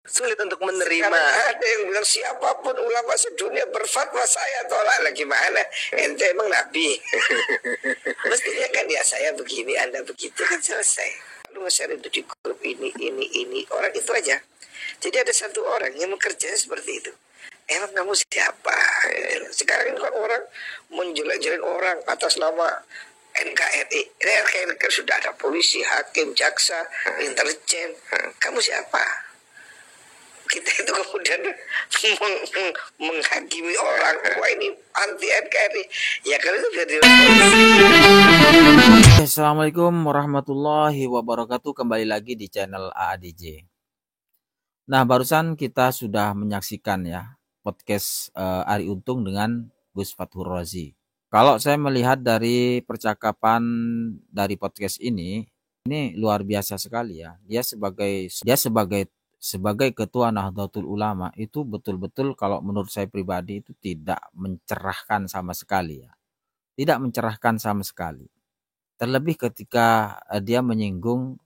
sulit untuk menerima. Sekarang ada yang bilang siapapun ulama sedunia berfatwa saya tolak. Lagi mana? Ente emang nabi? Mestinya kan ya saya begini, Anda begitu, kan selesai. Lu nge-share itu di grup ini orang itu aja. Jadi ada satu orang yang bekerja seperti itu. Emang kamu siapa? Sekarang ini kan orang menjelek-jelekin orang atas nama NKRI. NKRI sudah ada polisi, hakim, jaksa, intelijen. Kamu siapa? Kita itu kemudian menghakimi orang. Wah, ini anti NKRI. Ya kalau itu biar Assalamualaikum warahmatullahi wabarakatuh. Kembali lagi di channel AADJ. Nah, barusan kita sudah menyaksikan ya podcast Ari Untung dengan Gus Fathur Razi. Kalau saya melihat dari percakapan dari podcast ini luar biasa sekali ya. Dia sebagai ketua Nahdlatul Ulama itu betul-betul kalau menurut saya pribadi itu tidak mencerahkan sama sekali ya. Tidak mencerahkan sama sekali. Terlebih ketika dia menyinggung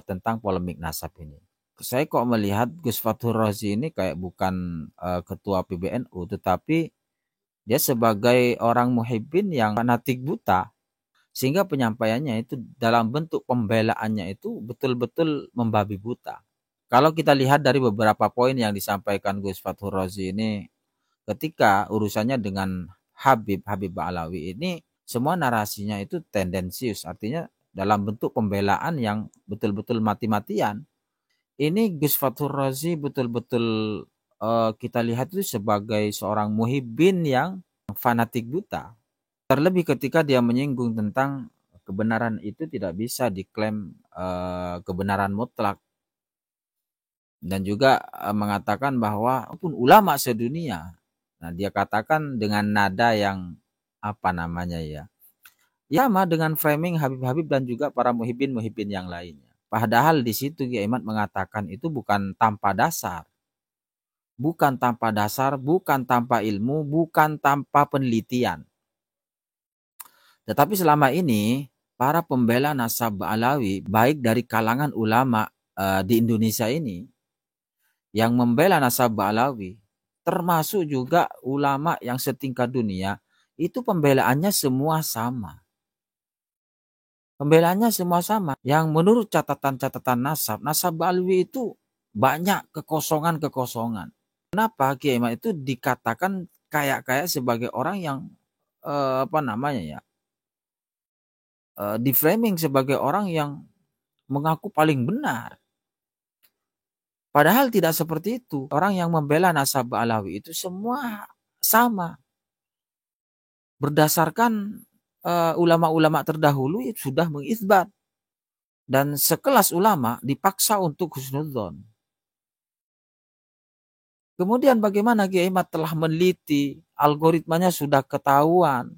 tentang polemik nasab ini. Saya kok melihat Gus Fathur Razi ini kayak bukan ketua PBNU, tetapi dia sebagai orang muhibbin yang fanatik buta. Sehingga penyampaiannya itu dalam bentuk pembelaannya itu betul-betul membabi buta. Kalau kita lihat dari beberapa poin yang disampaikan Gus Fathur Razi ini ketika urusannya dengan Habib Ba'alawi ini, semua narasinya itu tendensius, artinya dalam bentuk pembelaan yang betul-betul mati-matian. Ini Gus Fathur Razi betul-betul kita lihat itu sebagai seorang muhibbin yang fanatik buta. Terlebih ketika dia menyinggung tentang kebenaran itu tidak bisa diklaim kebenaran mutlak. Dan juga mengatakan bahwa pun ulama sedunia. Nah, dia katakan dengan nada yang sama dengan framing Habib dan juga para muhibbin yang lainnya. Padahal di situ Kiai Imad mengatakan itu bukan tanpa dasar. Bukan tanpa dasar, bukan tanpa ilmu, bukan tanpa penelitian. Tetapi selama ini para pembela nasab Ba'alawi baik dari kalangan ulama di Indonesia ini yang membela nasab Ba'alawi, termasuk juga ulama yang setingkat dunia, itu pembelaannya semua sama. Pembelaannya semua sama. Yang menurut catatan-catatan nasab Ba'alawi itu banyak kekosongan-kekosongan. Kenapa Kiai Imad itu dikatakan kayak sebagai orang yang di framing sebagai orang yang mengaku paling benar. Padahal tidak seperti itu. Orang yang membela nasab Ba'alawi itu semua sama. Berdasarkan ulama-ulama terdahulu sudah mengisbat. Dan sekelas ulama dipaksa untuk husnudzon. Kemudian bagaimana Kiai Imad telah meneliti, algoritmanya sudah ketahuan.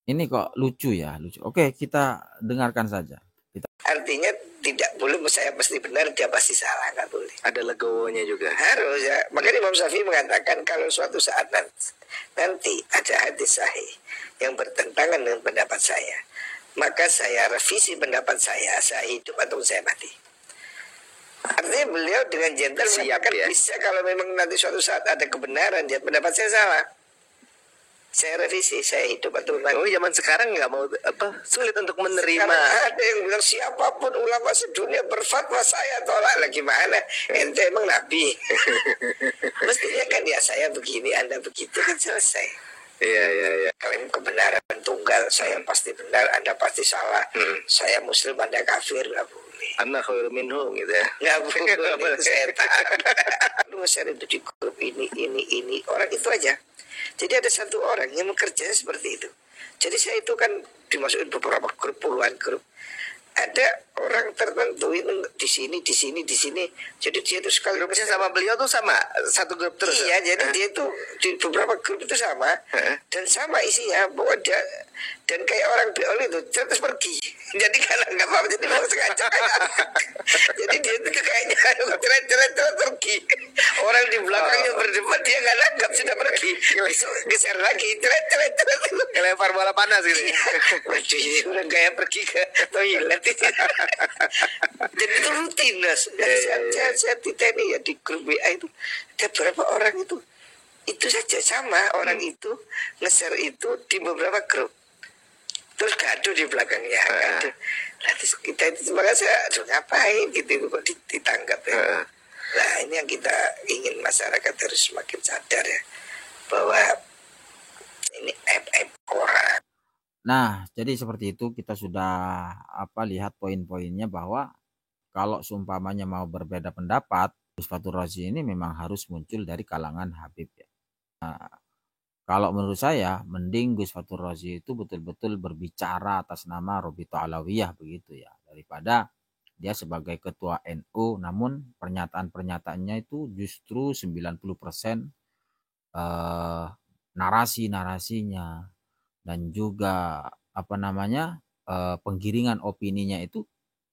Ini kok lucu ya, lucu. Oke, kita dengarkan saja. Artinya tidak boleh saya pasti benar, dia pasti salah, nggak boleh. Ada legowonya juga. Harus ya. Makanya Imam Syafi'i mengatakan kalau suatu saat nanti ada hadis sahih yang bertentangan dengan pendapat saya, maka saya revisi pendapat saya hidup atau saya mati. Artinya beliau dengan gentle siap ya. Bisa kalau memang nanti suatu saat ada kebenaran, dia pendapat saya salah, saya revisi, saya hidup atau mati. Oh, zaman sekarang nggak mau sulit untuk menerima. Sekarang ada yang bilang siapapun ulama sedunia berfatwa saya tolak. Lagi mana? Ente emang nabi? Mestinya kan ya saya begini, Anda begitu, kan selesai. Iya. Klaim kebenaran tunggal, saya pasti benar, Anda pasti salah. Saya muslim, Anda kafir, nggak boleh. Anak khairun minhum gitu ya. Nggak boleh, itu setan. Lu nge-share itu di grup ini orang itu aja. Jadi ada satu orang yang bekerja seperti itu. Jadi saya itu kan dimasukin beberapa grup, puluhan grup. Ada orang tertentu itu di sini. Jadi dia itu sekali grupnya sama beliau tuh sama satu grup terus. Iya, jadi dia itu di beberapa grup itu sama dan sama isinya. Bahwa dia dan kayak orang beol itu terus pergi. Jadi karena nggak apa-apa, jadi mau sengaja. Jadi dia itu kayaknya ceret pergi. orang di belakangnya berdebat, dia nggak nangkap, sudah pergi. Besok geser lagi, tret. Lempar bola panas gitu. Waduh, ini udah kayak pergi ke toilet. Dan itu rutin, Mas. Saya titeni ya di grup WA itu, ada berapa orang itu saja sama orang itu nge-share itu di beberapa grup. Terus gaduh di belakangnya, gaduh. Lah terus kita itu sebagai saya, aduh ngapain gitu kok ditangkap ya. Nah ini yang kita ingin masyarakat harus semakin sadar ya, bahwa ini aib orang. Nah, jadi seperti itu kita sudah lihat poin-poinnya bahwa kalau seumpamanya mau berbeda pendapat, Gus Fathur Razi ini memang harus muncul dari kalangan Habib ya. Nah, kalau menurut saya mending Gus Fathur Razi itu betul-betul berbicara atas nama Robito Alawiyah begitu ya, daripada dia sebagai ketua NU namun pernyataan-pernyataannya itu justru 90% narasi-narasinya dan juga penggiringan opininya itu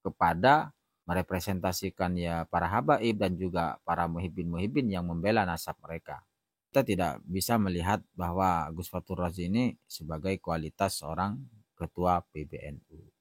kepada merepresentasikan ya para habaib dan juga para muhibbin yang membela nasab mereka. Kita tidak bisa melihat bahwa Gus Fathur Razi ini sebagai kualitas seorang ketua PBNU.